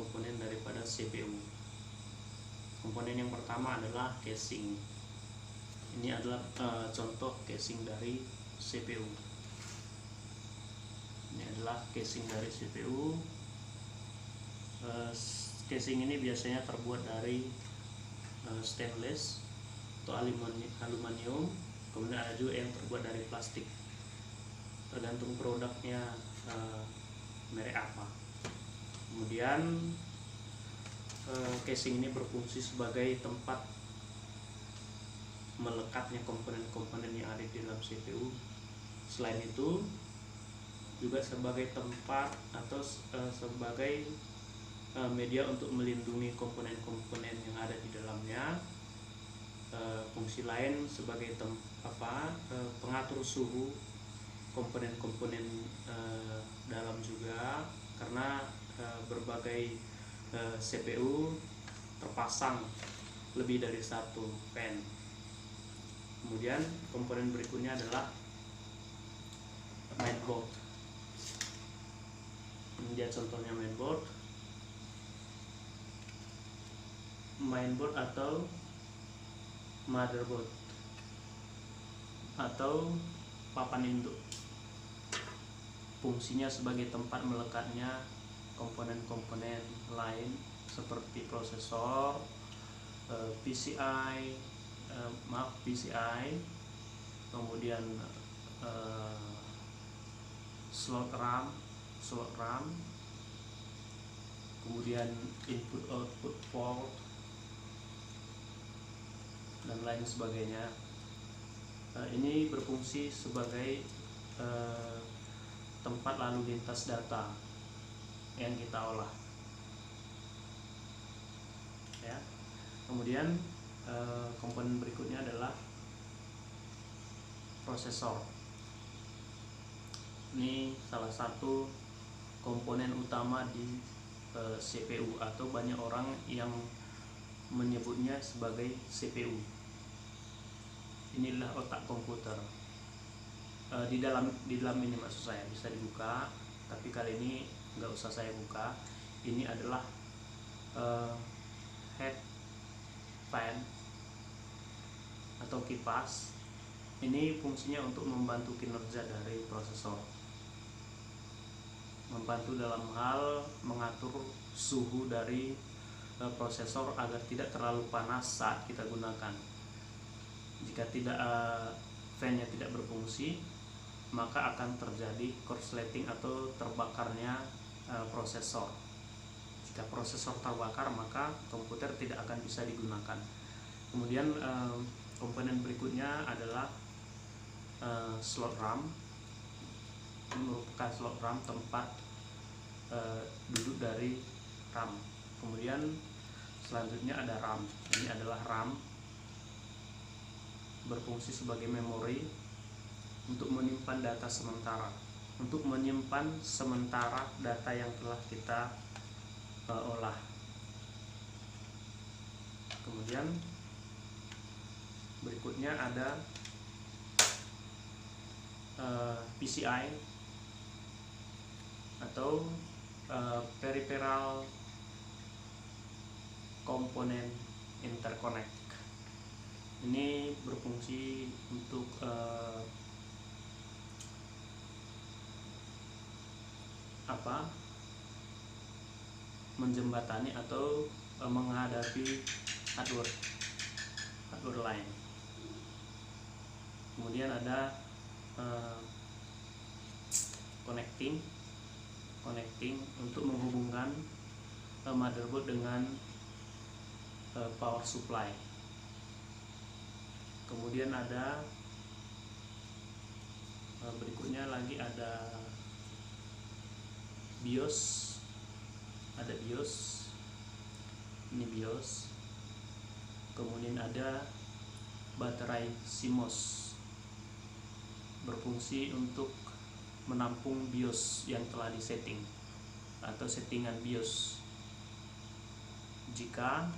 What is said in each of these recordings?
komponen daripada CPU. Komponen yang pertama adalah casing. Ini adalah contoh casing dari CPU. Ini adalah casing dari CPU. Casing ini biasanya terbuat dari stainless atau aluminium. Kemudian ada juga yang terbuat dari plastik, tergantung produknya merek apa. Kemudian casing ini berfungsi sebagai tempat melekatnya komponen-komponen yang ada di dalam CPU. Selain itu juga sebagai tempat atau sebagai media untuk melindungi komponen-komponen yang ada di dalamnya. Fungsi lain sebagai pengatur suhu komponen-komponen dalam juga, karena berbagai CPU terpasang lebih dari satu fan. Kemudian komponen berikutnya adalah mainboard. Ini dia contohnya mainboard atau motherboard atau papan induk. Fungsinya sebagai tempat melekatnya komponen-komponen lain seperti prosesor, PCI, kemudian slot RAM, kemudian input-output port, dan lain sebagainya. Ini berfungsi sebagai tempat lalu lintas data yang kita olah. Ya. Kemudian komponen berikutnya adalah prosesor. Ini salah satu komponen utama di CPU, atau banyak orang yang menyebutnya sebagai CPU. Inilah otak komputer. Di dalam ini maksud saya bisa dibuka, tapi kali ini nggak usah saya buka. Ini adalah head fan atau kipas. Ini fungsinya untuk membantu kinerja dari prosesor, membantu dalam hal mengatur suhu dari prosesor agar tidak terlalu panas saat kita gunakan. Jika fan-nya tidak berfungsi, maka akan terjadi korsleting atau terbakarnya prosesor. Jika prosesor terbakar, maka komputer tidak akan bisa digunakan. Kemudian komponen berikutnya adalah slot RAM. Ini merupakan slot RAM, tempat duduk dari RAM. Kemudian selanjutnya ada RAM. Ini adalah RAM, berfungsi sebagai memori untuk menyimpan data sementara, data yang telah kita olah. Kemudian berikutnya ada PCI atau peripheral component interconnect. Ini berfungsi untuk menjembatani atau menghadapi hardware lain. Kemudian ada connecting untuk menghubungkan motherboard dengan power supply. Kemudian ada berikutnya lagi ada BIOS. Ini BIOS. Kemudian ada baterai CMOS, berfungsi untuk menampung BIOS yang telah disetting atau settingan BIOS. Jika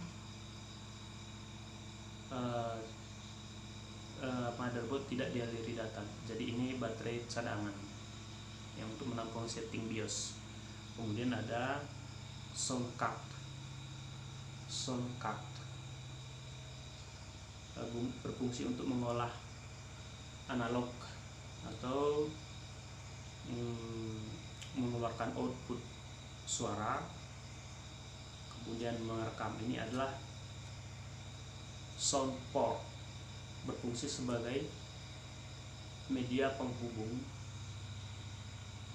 motherboard tidak dialiri data, jadi ini baterai cadangan yang untuk menampung setting BIOS. Kemudian ada sound card berfungsi untuk mengolah analog atau mengeluarkan output suara, kemudian merekam. Ini adalah sound port, berfungsi sebagai media penghubung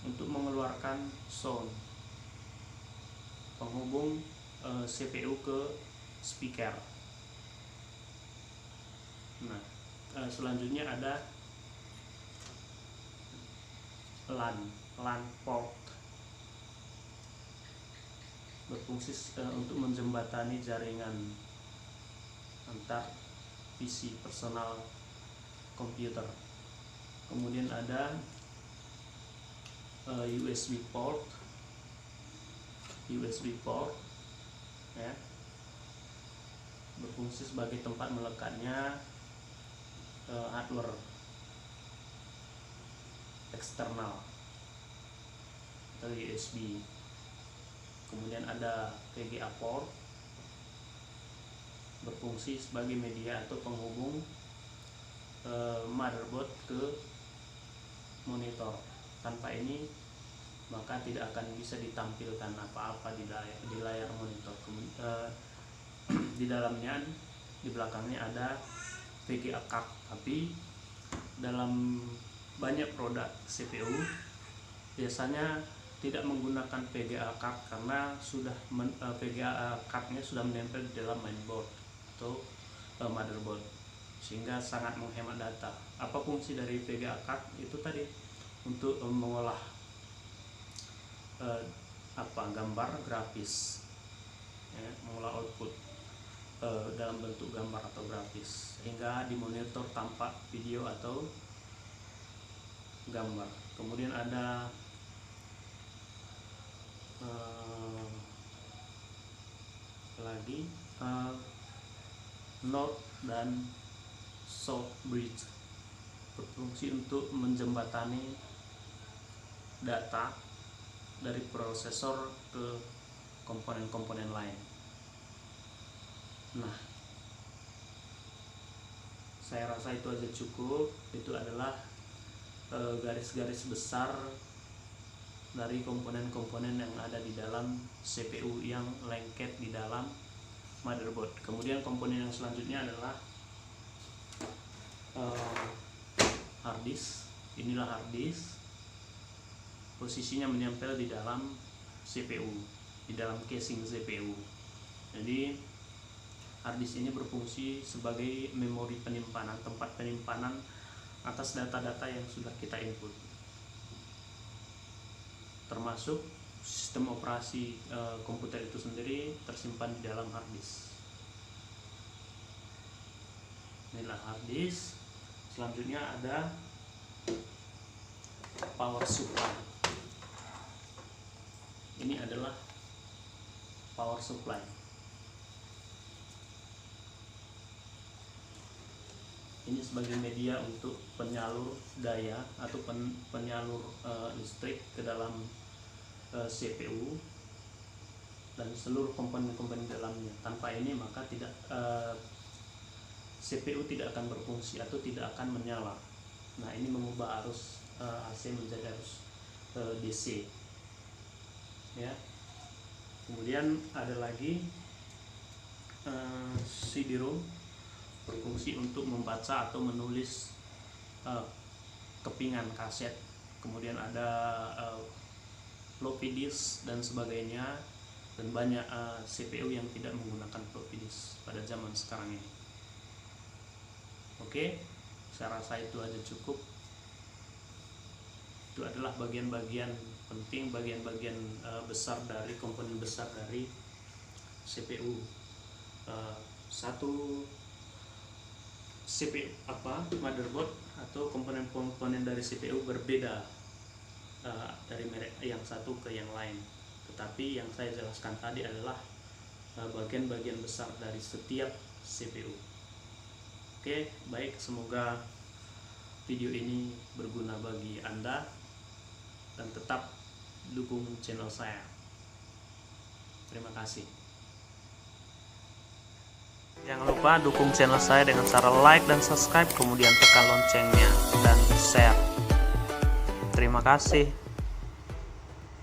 untuk mengeluarkan sound, penghubung CPU ke speaker. Nah, selanjutnya ada LAN port, berfungsi untuk menjembatani jaringan antar PC personal komputer. Kemudian ada USB port ya, berfungsi sebagai tempat melekatnya hardware eksternal atau USB. Kemudian ada VGA port, berfungsi sebagai media atau penghubung motherboard ke monitor. Tanpa ini maka tidak akan bisa ditampilkan apa-apa di layar monitor. Di dalamnya, di belakangnya ada VGA card, tapi dalam banyak produk CPU biasanya tidak menggunakan VGA card karena VGA cardnya sudah menempel di dalam mainboard atau motherboard, sehingga sangat menghemat data. Apa fungsi dari VGA card? Itu tadi untuk mengolah gambar grafis ya, mengolah output dalam bentuk gambar atau grafis, sehingga di monitor tampak video atau gambar. Kemudian ada lagi Node dan Soft Bridge, berfungsi untuk menjembatani data dari prosesor ke komponen-komponen lain. Nah, saya rasa itu aja cukup. Itu adalah garis-garis besar dari komponen-komponen yang ada di dalam CPU yang lengket di dalam motherboard. Kemudian komponen yang selanjutnya adalah hard disk. Inilah hard disk, posisinya menempel di dalam CPU, di dalam casing CPU. Jadi hard disk ini berfungsi sebagai memori penyimpanan, tempat penyimpanan atas data-data yang sudah kita input, termasuk sistem operasi komputer itu sendiri tersimpan di dalam hard disk. Inilah hard disk. Selanjutnya ada power supply. Ini adalah power supply. Ini sebagai media untuk penyalur daya atau penyalur listrik ke dalam CPU dan seluruh komponen-komponen dalamnya. Tanpa ini maka CPU tidak akan berfungsi atau tidak akan menyala. Nah, ini mengubah arus AC menjadi arus DC ya. Kemudian ada lagi CD-ROM, berfungsi untuk membaca atau menulis kepingan kaset. Kemudian ada floppy disk dan sebagainya, dan banyak CPU yang tidak menggunakan floppy disk pada zaman sekarang ini. Oke, saya rasa itu aja cukup. Itu adalah bagian-bagian penting, bagian-bagian besar dari komponen besar dari CPU. Satu CPU motherboard atau komponen-komponen dari CPU berbeda dari merek yang satu ke yang lain. Tetapi yang saya jelaskan tadi adalah bagian-bagian besar dari setiap CPU. Oke, baik, semoga video ini berguna bagi Anda dan tetap dukung channel saya. Terima kasih. Jangan lupa dukung channel saya dengan cara like dan subscribe, kemudian tekan loncengnya dan share. Terima kasih.